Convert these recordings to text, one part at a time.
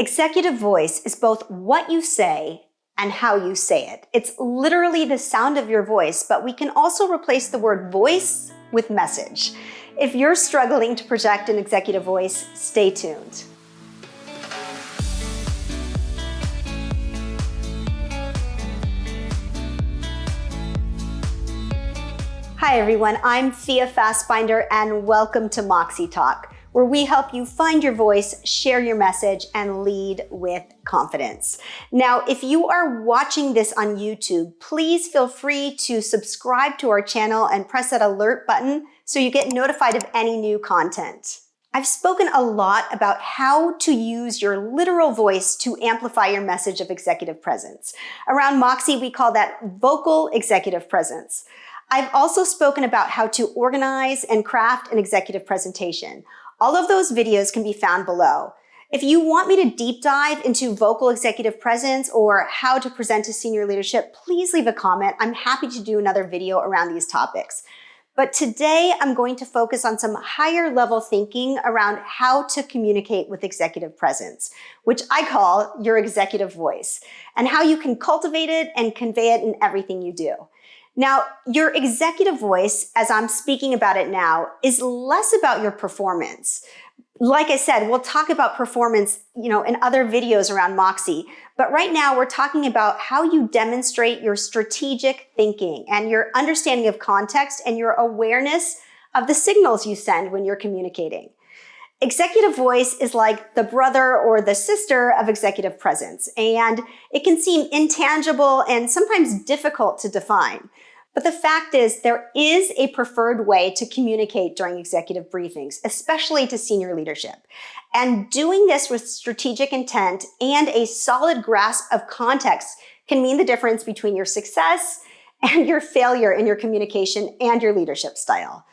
Executive voice is both what you say and how you say it. It's literally the sound of your voice, but we can also replace the word voice with message. If you're struggling to project an executive voice, stay tuned. Hi everyone, I'm Fia Fasbinder and welcome to Moxie Talk, where we help you find your voice, share your message, and lead with confidence. Now, if you are watching this on YouTube, please feel free to subscribe to our channel and press that alert button so you get notified of any new content. I've spoken a lot about how to use your literal voice to amplify your message of executive presence. Around Moxie, we call that vocal executive presence. I've also spoken about how to organize and craft an executive presentation. All of those videos can be found below. If you want me to deep dive into vocal executive presence or how to present to senior leadership, please leave a comment. I'm happy to do another video around these topics. But today I'm going to focus on some higher level thinking around how to communicate with executive presence, which I call your executive voice, and how you can cultivate it and convey it in everything you do. Now, your executive voice, as I'm speaking about it now, is less about your performance. Like I said, we'll talk about performance, in other videos around Moxie. But right now, we're talking about how you demonstrate your strategic thinking and your understanding of context and your awareness of the signals you send when you're communicating. Executive voice is like the brother or the sister of executive presence, and it can seem intangible and sometimes difficult to define. But the fact is, there is a preferred way to communicate during executive briefings, especially to senior leadership. And doing this with strategic intent and a solid grasp of context can mean the difference between your success and your failure in your communication and your leadership style.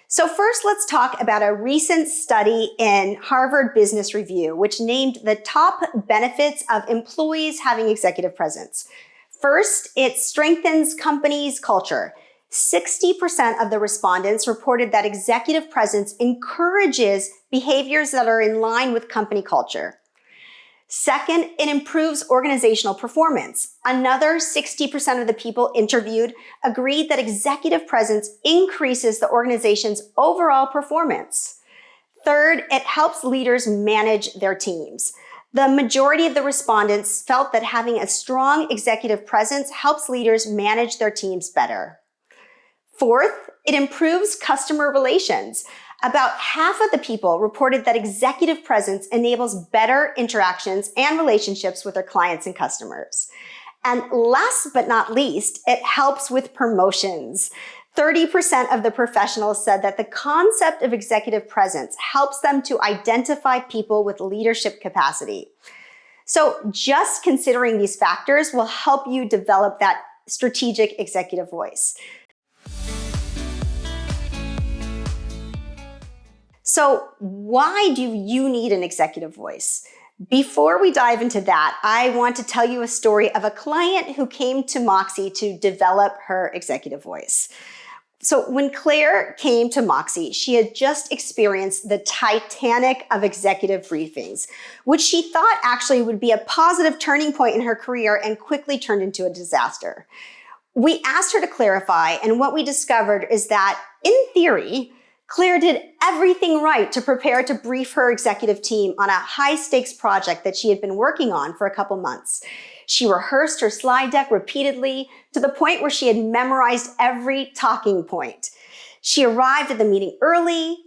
So first, let's talk about a recent study in Harvard Business Review, which named the top benefits of employees having executive presence. First, it strengthens companies' culture. 60% of the respondents reported that executive presence encourages behaviors that are in line with company culture. Second, it improves organizational performance. Another 60% of the people interviewed agreed that executive presence increases the organization's overall performance. Third, it helps leaders manage their teams. The majority of the respondents felt that having a strong executive presence helps leaders manage their teams better. Fourth, it improves customer relations. About half of the people reported that executive presence enables better interactions and relationships with their clients and customers. And last but not least, it helps with promotions. 30% of the professionals said that the concept of executive presence helps them to identify people with leadership capacity. So just considering these factors will help you develop that strategic executive voice. So why do you need an executive voice? Before we dive into that, I want to tell you a story of a client who came to Moxie to develop her executive voice. So when Claire came to Moxie, she had just experienced the Titanic of executive briefings, which she thought actually would be a positive turning point in her career and quickly turned into a disaster. We asked her to clarify, and what we discovered is that, in theory, Claire did everything right to prepare to brief her executive team on a high-stakes project that she had been working on for a couple months. She rehearsed her slide deck repeatedly to the point where she had memorized every talking point. She arrived at the meeting early.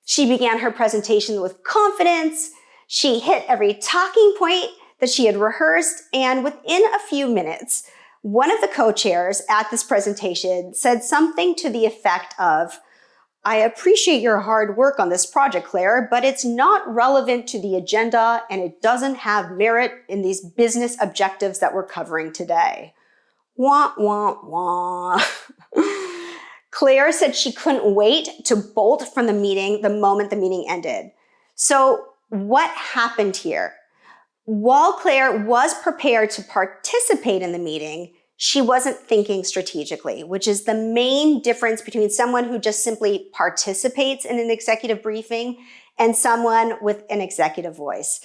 She began her presentation with confidence. She hit every talking point that she had rehearsed, and within a few minutes, one of the co-chairs at this presentation said something to the effect of, "I appreciate your hard work on this project, Claire, but it's not relevant to the agenda and it doesn't have merit in these business objectives that we're covering today." Wah, wah, wah. Claire said she couldn't wait to bolt from the meeting the moment the meeting ended. So what happened here? While Claire was prepared to participate in the meeting, she wasn't thinking strategically, which is the main difference between someone who just simply participates in an executive briefing and someone with an executive voice.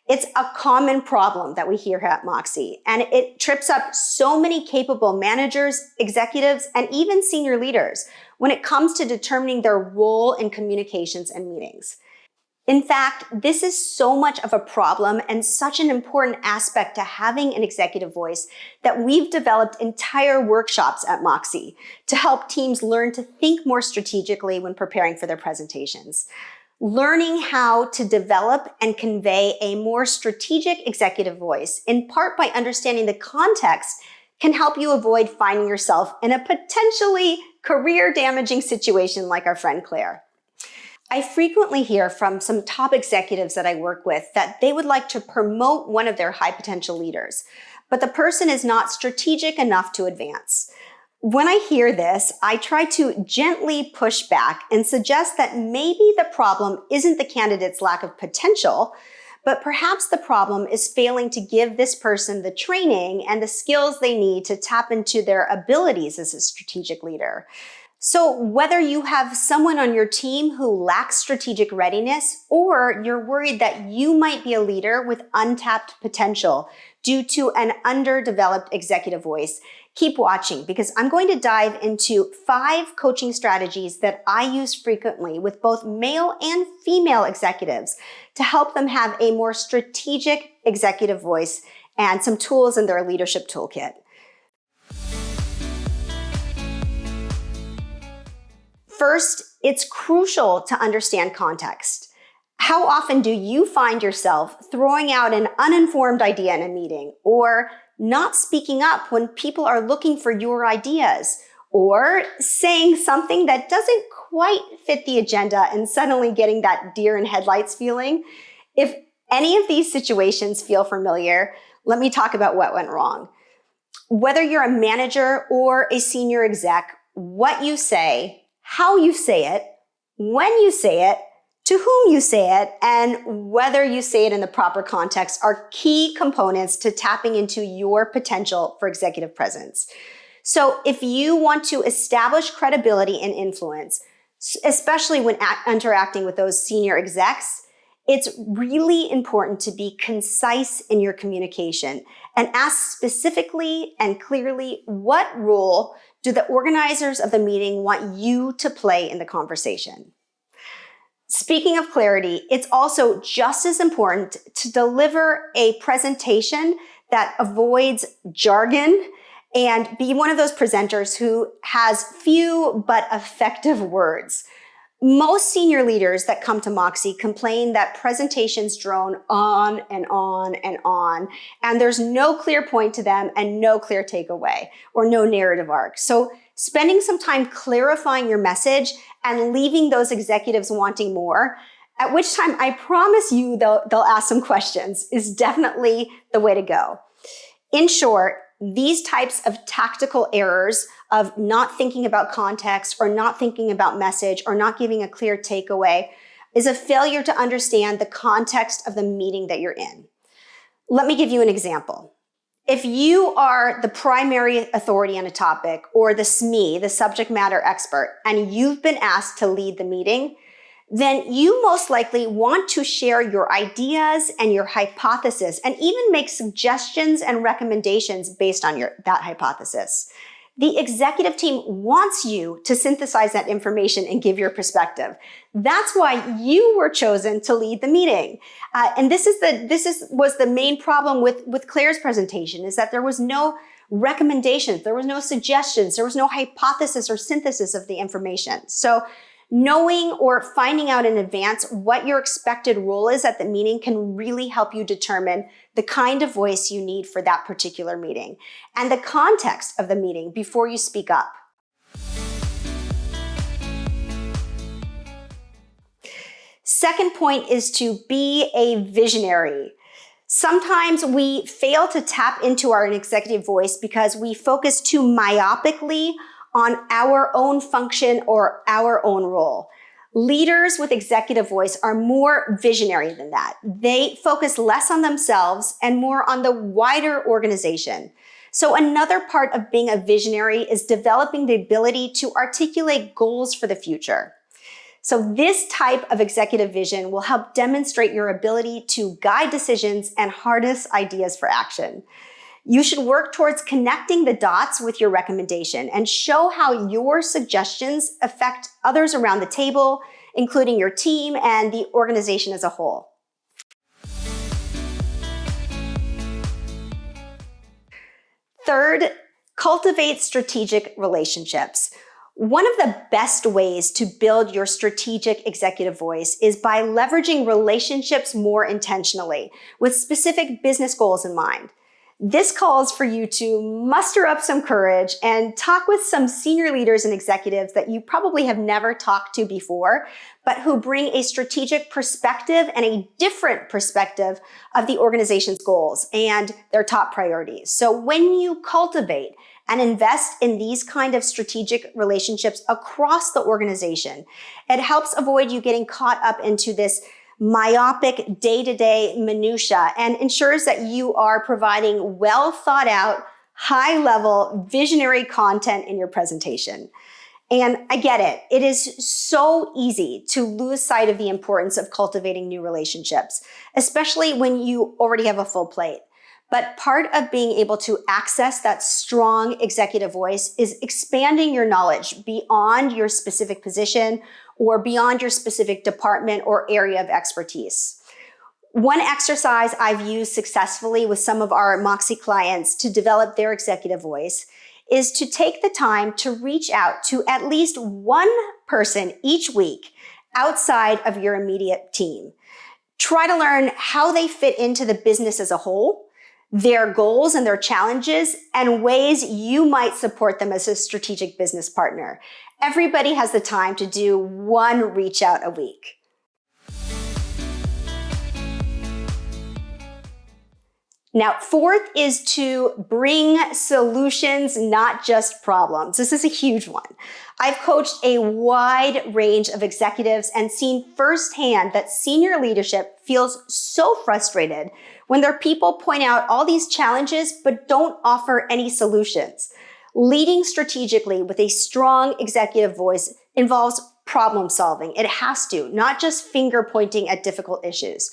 It's a common problem that we hear here at Moxie, and it trips up so many capable managers, executives, and even senior leaders when it comes to determining their role in communications and meetings. In fact, this is so much of a problem and such an important aspect to having an executive voice that we've developed entire workshops at Moxie to help teams learn to think more strategically when preparing for their presentations. Learning how to develop and convey a more strategic executive voice, in part by understanding the context, can help you avoid finding yourself in a potentially career-damaging situation like our friend Claire. I frequently hear from some top executives that I work with that they would like to promote one of their high potential leaders, but the person is not strategic enough to advance. When I hear this, I try to gently push back and suggest that maybe the problem isn't the candidate's lack of potential, but perhaps the problem is failing to give this person the training and the skills they need to tap into their abilities as a strategic leader. So whether you have someone on your team who lacks strategic readiness, or you're worried that you might be a leader with untapped potential due to an underdeveloped executive voice, keep watching, because I'm going to dive into 5 coaching strategies that I use frequently with both male and female executives to help them have a more strategic executive voice and some tools in their leadership toolkit. First, it's crucial to understand context. How often do you find yourself throwing out an uninformed idea in a meeting, or not speaking up when people are looking for your ideas, or saying something that doesn't quite fit the agenda and suddenly getting that deer in headlights feeling? If any of these situations feel familiar, let me talk about what went wrong. Whether you're a manager or a senior exec, what you say, how you say it, when you say it, to whom you say it, and whether you say it in the proper context are key components to tapping into your potential for executive presence. So if you want to establish credibility and influence, especially when interacting with those senior execs, it's really important to be concise in your communication and ask specifically and clearly what role do the organizers of the meeting want you to play in the conversation. Speaking of clarity, it's also just as important to deliver a presentation that avoids jargon and be one of those presenters who has few but effective words. Most senior leaders that come to Moxie complain that presentations drone on and on and on, and there's no clear point to them and no clear takeaway or no narrative arc. So spending some time clarifying your message and leaving those executives wanting more, at which time I promise you they'll ask some questions, is definitely the way to go. In short, these types of tactical errors of not thinking about context or not thinking about message or not giving a clear takeaway is a failure to understand the context of the meeting that you're in. Let me give you an example. If you are the primary authority on a topic or the SME, the subject matter expert, and you've been asked to lead the meeting, then you most likely want to share your ideas and your hypothesis and even make suggestions and recommendations based on that hypothesis. The executive team wants you to synthesize that information and give your perspective. That's why you were chosen to lead the meeting. And this was the main problem with Claire's presentation, is that there was no recommendations, there was no suggestions, there was no hypothesis or synthesis of the information. So knowing or finding out in advance what your expected role is at the meeting can really help you determine the kind of voice you need for that particular meeting and the context of the meeting before you speak up. Second point is to be a visionary. Sometimes we fail to tap into our executive voice because we focus too myopically on our own function or our own role. Leaders with executive voice are more visionary than that. They focus less on themselves and more on the wider organization. So another part of being a visionary is developing the ability to articulate goals for the future. So this type of executive vision will help demonstrate your ability to guide decisions and harness ideas for action. You should work towards connecting the dots with your recommendation and show how your suggestions affect others around the table, including your team and the organization as a whole. Third, cultivate strategic relationships. One of the best ways to build your strategic executive voice is by leveraging relationships more intentionally with specific business goals in mind. This calls for you to muster up some courage and talk with some senior leaders and executives that you probably have never talked to before, but who bring a strategic perspective and a different perspective of the organization's goals and their top priorities. So when you cultivate and invest in these kind of strategic relationships across the organization, it helps avoid you getting caught up into this myopic day-to-day minutia and ensures that you are providing well thought out, high-level visionary content in your presentation. And I get it. It is so easy to lose sight of the importance of cultivating new relationships, especially when you already have a full plate. But part of being able to access that strong executive voice is expanding your knowledge beyond your specific position or beyond your specific department or area of expertise. One exercise I've used successfully with some of our Moxie clients to develop their executive voice is to take the time to reach out to at least one person each week outside of your immediate team. Try to learn how they fit into the business as a whole, their goals and their challenges, and ways you might support them as a strategic business partner. Everybody has the time to do one reach out a week. Now, fourth is to bring solutions, not just problems. This is a huge one. I've coached a wide range of executives and seen firsthand that senior leadership feels so frustrated when their people point out all these challenges but don't offer any solutions. Leading strategically with a strong executive voice involves problem solving. It has to, not just finger pointing at difficult issues.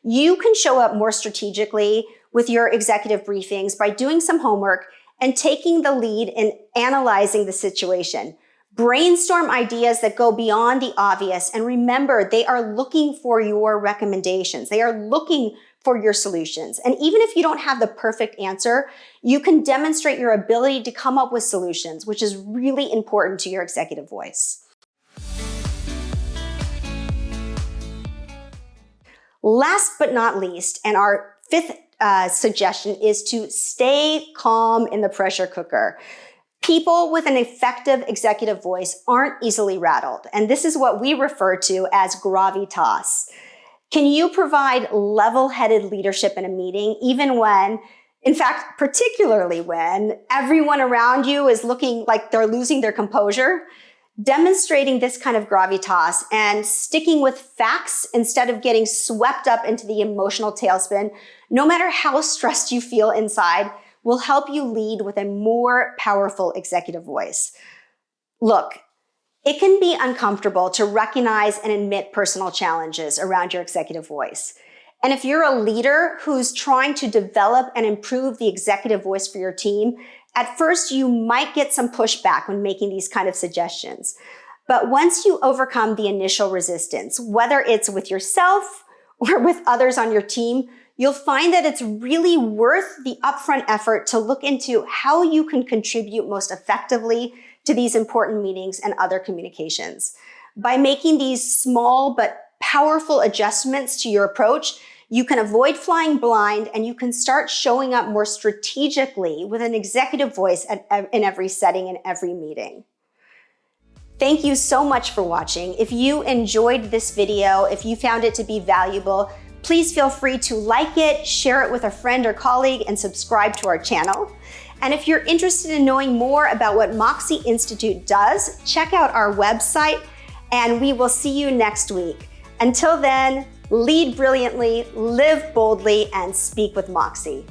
You can show up more strategically with your executive briefings by doing some homework and taking the lead in analyzing the situation. Brainstorm ideas that go beyond the obvious, and remember, they are looking for your recommendations. They are looking for your solutions. And even if you don't have the perfect answer, you can demonstrate your ability to come up with solutions, which is really important to your executive voice. Last but not least, and our fifth suggestion is to stay calm in the pressure cooker. People with an effective executive voice aren't easily rattled, and this is what we refer to as gravitas. Can you provide level-headed leadership in a meeting, even when, in fact, particularly when everyone around you is looking like they're losing their composure? Demonstrating this kind of gravitas and sticking with facts instead of getting swept up into the emotional tailspin, no matter how stressed you feel inside, will help you lead with a more powerful executive voice. Look, it can be uncomfortable to recognize and admit personal challenges around your executive voice. And if you're a leader who's trying to develop and improve the executive voice for your team, at first you might get some pushback when making these kind of suggestions. But once you overcome the initial resistance, whether it's with yourself or with others on your team, you'll find that it's really worth the upfront effort to look into how you can contribute most effectively to these important meetings and other communications. By making these small but powerful adjustments to your approach, you can avoid flying blind and you can start showing up more strategically with an executive voice in every setting and every meeting. Thank you so much for watching. If you enjoyed this video, if you found it to be valuable, please feel free to like it, share it with a friend or colleague, and subscribe to our channel. And if you're interested in knowing more about what Moxie Institute does, check out our website, and we will see you next week. Until then, lead brilliantly, live boldly, and speak with Moxie.